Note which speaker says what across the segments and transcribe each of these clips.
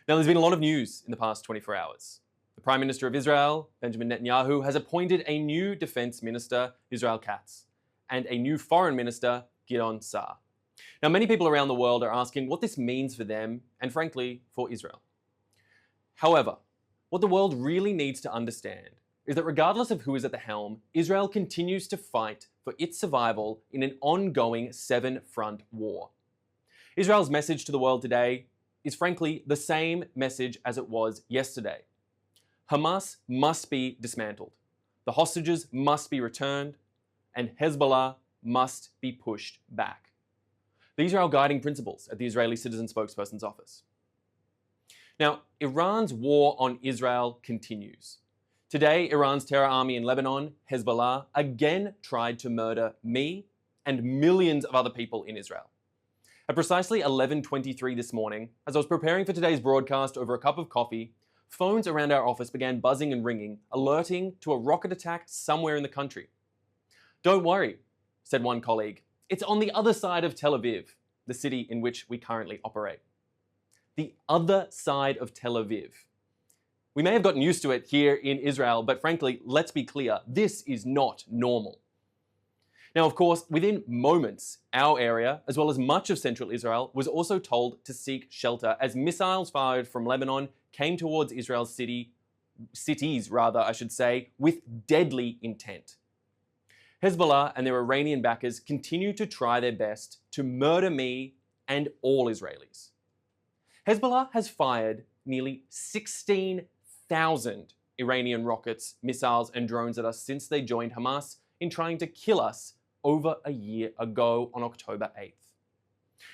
Speaker 1: Now, there's been a lot of news in the past 24 hours. The Prime Minister of Israel, Benjamin Netanyahu, has appointed a new Defense Minister, Israel Katz, and a new Foreign Minister, Gideon Saar. Now, many people around the world are asking what this means for them and, frankly, for Israel. However, what the world really needs to understand is that regardless of who is at the helm, Israel continues to fight for its survival in an ongoing seven-front war. Israel's message to the world today is frankly the same message as it was yesterday. Hamas must be dismantled, the hostages must be returned, and Hezbollah must be pushed back. These are our guiding principles at the Israeli Citizen Spokesperson's office. Now, Iran's war on Israel continues. Today, Iran's terror army in Lebanon, Hezbollah, again tried to murder me and millions of other people in Israel. At precisely 11:23 this morning, as I was preparing for today's broadcast over a cup of coffee, phones around our office began buzzing and ringing, alerting to a rocket attack somewhere in the country. "Don't worry," said one colleague. "It's on the other side of Tel Aviv, the city in which we currently operate." The other side of Tel Aviv. We may have gotten used to it here in Israel, but frankly, let's be clear, this is not normal. Now, of course, within moments, our area, as well as much of central Israel, was also told to seek shelter as missiles fired from Lebanon came towards Israel's cities, with deadly intent. Hezbollah and their Iranian backers continue to try their best to murder me and all Israelis. Hezbollah has fired nearly 16,000 Iranian rockets, missiles, and drones at us since they joined Hamas in trying to kill us over a year ago on October 8th.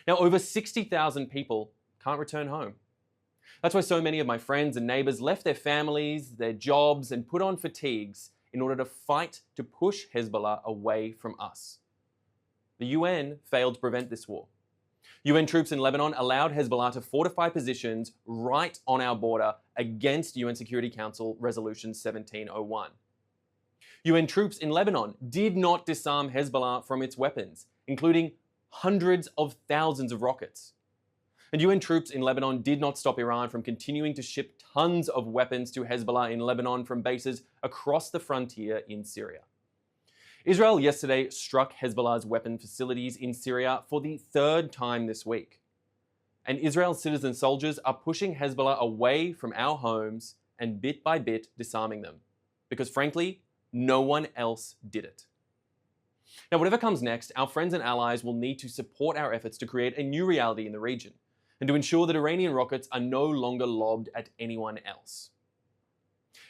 Speaker 1: Now, over 60,000 people can't return home. That's why so many of my friends and neighbors left their families, their jobs, and put on fatigues in order to fight to push Hezbollah away from us. The UN failed to prevent this war. UN troops in Lebanon allowed Hezbollah to fortify positions right on our border against UN Security Council Resolution 1701. UN troops in Lebanon did not disarm Hezbollah from its weapons, including hundreds of thousands of rockets. And UN troops in Lebanon did not stop Iran from continuing to ship tons of weapons to Hezbollah in Lebanon from bases across the frontier in Syria. Israel yesterday struck Hezbollah's weapon facilities in Syria for the third time this week. And Israel's citizen soldiers are pushing Hezbollah away from our homes and bit by bit disarming them. Because frankly, no one else did it. Now, whatever comes next, our friends and allies will need to support our efforts to create a new reality in the region and to ensure that Iranian rockets are no longer lobbed at anyone else.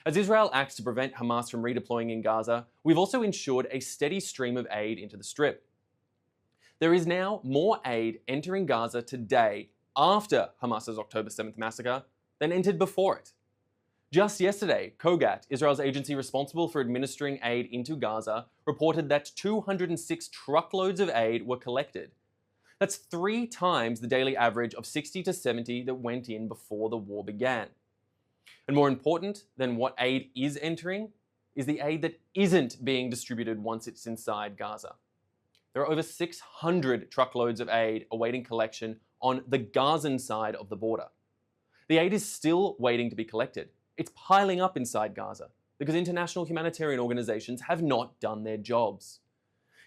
Speaker 1: As Israel acts to prevent Hamas from redeploying in Gaza, we've also ensured a steady stream of aid into the Strip. There is now more aid entering Gaza today after Hamas's October 7th massacre than entered before it. Just yesterday, COGAT, Israel's agency responsible for administering aid into Gaza, reported that 206 truckloads of aid were collected. That's 3 times the daily average of 60 to 70 that went in before the war began. And more important than what aid is entering is the aid that isn't being distributed once it's inside Gaza. There are over 600 truckloads of aid awaiting collection on the Gazan side of the border. The aid is still waiting to be collected. It's piling up inside Gaza because international humanitarian organizations have not done their jobs.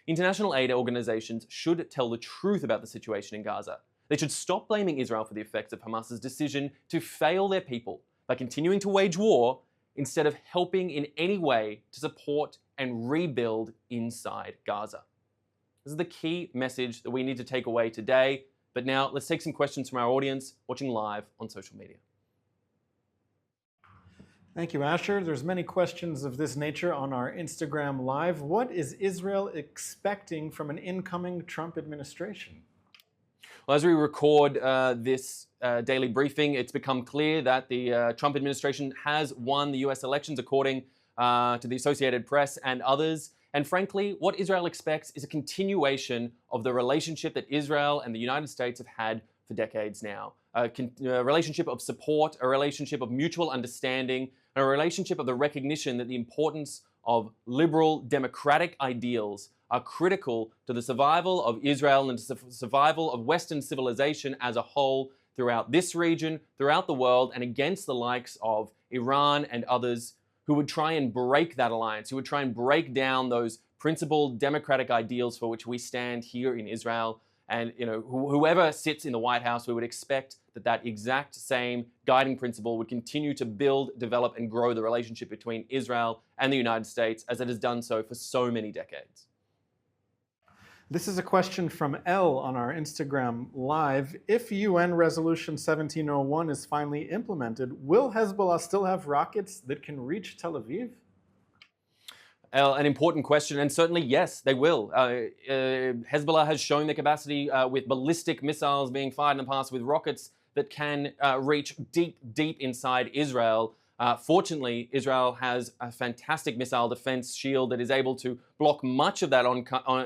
Speaker 1: International aid organizations should tell the truth about the situation in Gaza. They should stop blaming Israel for the effects of Hamas's decision to fail their people by continuing to wage war instead of helping in any way to support and rebuild inside Gaza. This is the key message that we need to take away today. But now let's take some questions from our audience watching live on social media.
Speaker 2: Thank you, Asher. There's many questions of this nature on our Instagram Live. What is Israel expecting from an incoming Trump administration?
Speaker 1: Well, as we record this daily briefing, it's become clear that the Trump administration has won the US elections according to the Associated Press and others. And frankly, what Israel expects is a continuation of the relationship that Israel and the United States have had for decades now. A relationship of support, a relationship of mutual understanding, and a relationship of the recognition that the importance of liberal democratic ideals are critical to the survival of Israel and to the survival of Western civilization as a whole throughout this region, throughout the world, and against the likes of Iran and others who would try and break that alliance, who would try and break down those principled democratic ideals for which we stand here in Israel. And whoever sits in the White House, we would expect that that exact same guiding principle would continue to build, develop, and grow the relationship between Israel and the United States, as it has done so for so many decades.
Speaker 2: This is a question from L on our Instagram Live. If UN Resolution 1701 is finally implemented, will Hezbollah still have rockets that can reach Tel Aviv?
Speaker 1: An important question, and certainly yes, they will. Hezbollah has shown their capacity with ballistic missiles being fired in the past with rockets that can reach deep, deep inside Israel. Fortunately, Israel has a fantastic missile defense shield that is able to block much of that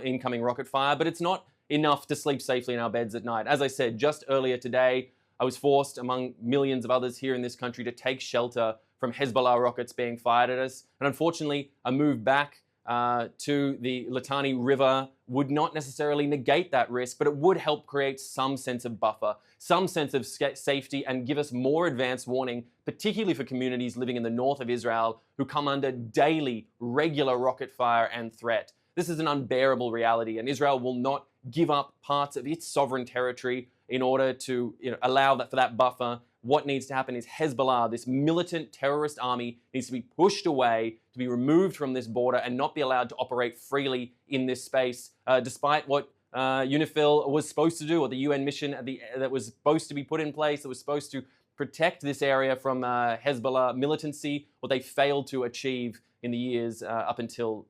Speaker 1: incoming rocket fire, but it's not enough to sleep safely in our beds at night. As I said, just earlier today, I was forced, among millions of others here in this country, to take shelter from Hezbollah rockets being fired at us. And unfortunately, a move back to the Litani River would not necessarily negate that risk, but it would help create some sense of buffer, some sense of safety, and give us more advanced warning, particularly for communities living in the north of Israel who come under daily, regular rocket fire and threat. This is an unbearable reality, and Israel will not give up parts of its sovereign territory in order to allow for that buffer. What needs to happen is Hezbollah, this militant terrorist army, needs to be pushed away, to be removed from this border, and not be allowed to operate freely in this space, despite what UNIFIL was supposed to do, or the UN mission that was supposed to be put in place, that was supposed to protect this area from Hezbollah militancy, what they failed to achieve in the years up until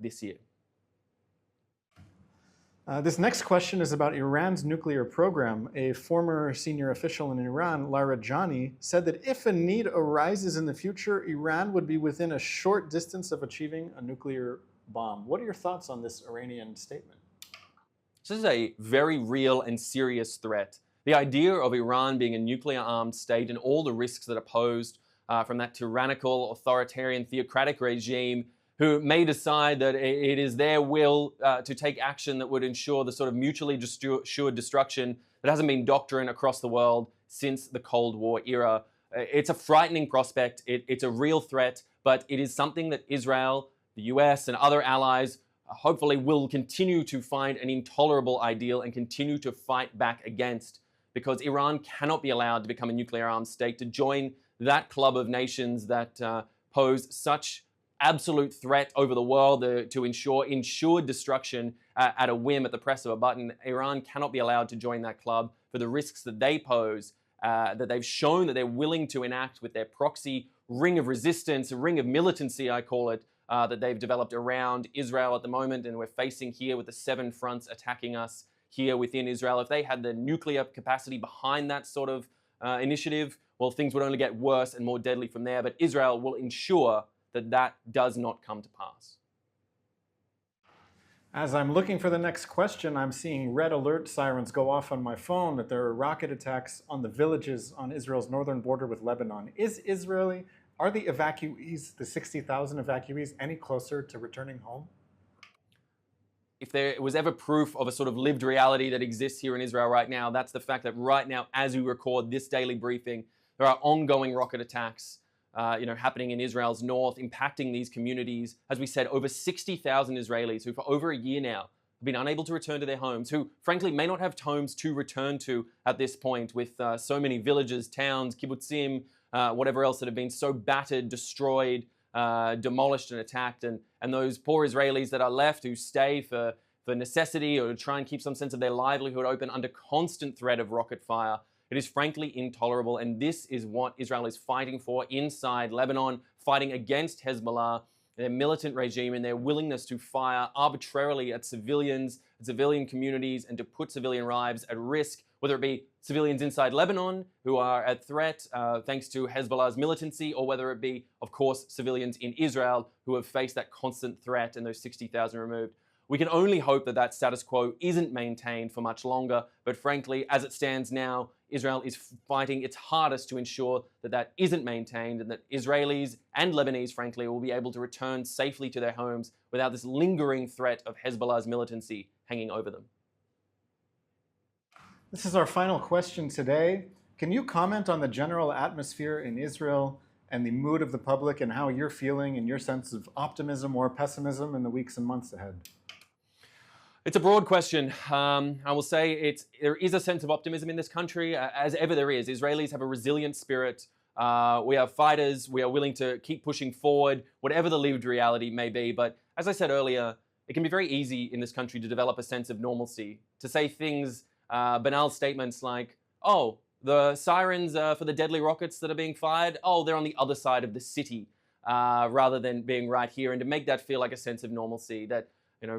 Speaker 1: this year.
Speaker 2: This next question is about Iran's nuclear program. A former senior official in Iran, Larijani, said that if a need arises in the future, Iran would be within a short distance of achieving a nuclear bomb. What are your thoughts on this Iranian statement?
Speaker 1: This is a very real and serious threat. The idea of Iran being a nuclear-armed state and all the risks that are posed from that tyrannical, authoritarian, theocratic regime who may decide that it is their will to take action that would ensure the sort of mutually assured destruction that hasn't been doctrine across the world since the Cold War era. It's a frightening prospect. It's a real threat, but it is something that Israel, the US, and other allies hopefully will continue to find an intolerable ideal and continue to fight back against, because Iran cannot be allowed to become a nuclear-armed state, to join that club of nations that pose such absolute threat over the world to ensure ensured destruction at a whim, at the press of a button. Iran cannot be allowed to join that club for the risks that they pose, that they've shown that they're willing to enact with their proxy ring of resistance, a ring of militancy, I call it, that they've developed around Israel at the moment, and we're facing here with the 7 fronts attacking us here within Israel. If they had the nuclear capacity behind that sort of initiative, well, things would only get worse and more deadly from there. But Israel will ensure that that does not come to pass.
Speaker 2: As I'm looking for the next question, I'm seeing red alert sirens go off on my phone that there are rocket attacks on the villages on Israel's northern border with Lebanon. Are the evacuees, the 60,000 evacuees, any closer to returning home?
Speaker 1: If there was ever proof of a sort of lived reality that exists here in Israel right now, that's the fact that right now, as we record this daily briefing, there are ongoing rocket attacks happening in Israel's north, impacting these communities. As we said, over 60,000 Israelis who for over a year now have been unable to return to their homes, who frankly may not have homes to return to at this point, with so many villages, towns, kibbutzim, whatever else that have been so battered, destroyed, demolished and attacked. And those poor Israelis that are left, who stay for necessity or to try and keep some sense of their livelihood open under constant threat of rocket fire. It is frankly intolerable, and this is what Israel is fighting for inside Lebanon, fighting against Hezbollah, their militant regime, and their willingness to fire arbitrarily at civilians, civilian communities, and to put civilian lives at risk, whether it be civilians inside Lebanon who are at threat thanks to Hezbollah's militancy, or whether it be, of course, civilians in Israel who have faced that constant threat and those 60,000 removed. We can only hope that that status quo isn't maintained for much longer, but frankly, as it stands now, Israel is fighting its hardest to ensure that that isn't maintained, and that Israelis and Lebanese, frankly, will be able to return safely to their homes without this lingering threat of Hezbollah's militancy hanging over them.
Speaker 2: This is our final question today. Can you comment on the general atmosphere in Israel and the mood of the public and how you're feeling and your sense of optimism or pessimism in the weeks and months ahead?
Speaker 1: It's a broad question. I will say there is a sense of optimism in this country, as ever there is. Israelis have a resilient spirit. We are fighters. We are willing to keep pushing forward, whatever the lived reality may be. But as I said earlier, it can be very easy in this country to develop a sense of normalcy, to say things, banal statements like, oh, the sirens for the deadly rockets that are being fired, oh, they're on the other side of the city, rather than being right here, and to make that feel like a sense of normalcy, that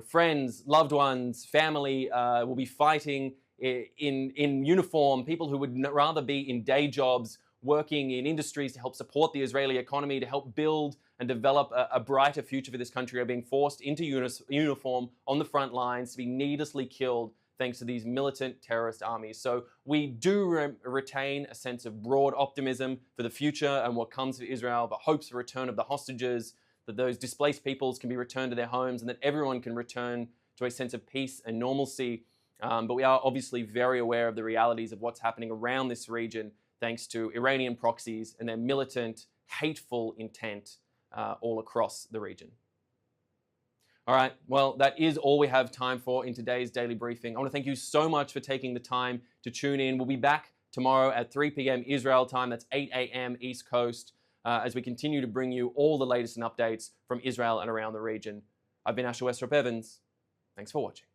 Speaker 1: friends, loved ones, family will be fighting in uniform, people who would rather be in day jobs, working in industries to help support the Israeli economy, to help build and develop a brighter future for this country, are being forced into uniform on the front lines to be needlessly killed thanks to these militant terrorist armies. So we do retain a sense of broad optimism for the future and what comes for Israel, the hopes for return of the hostages, that those displaced peoples can be returned to their homes, and that everyone can return to a sense of peace and normalcy. But we are obviously very aware of the realities of what's happening around this region, thanks to Iranian proxies and their militant, hateful intent all across the region. All right, well, that is all we have time for in today's daily briefing. I want to thank you so much for taking the time to tune in. We'll be back tomorrow at 3 p.m. Israel time. That's 8 a.m. East Coast, as we continue to bring you all the latest and updates from Israel and around the region. I've been Asher Westropp-Evans. Thanks for watching.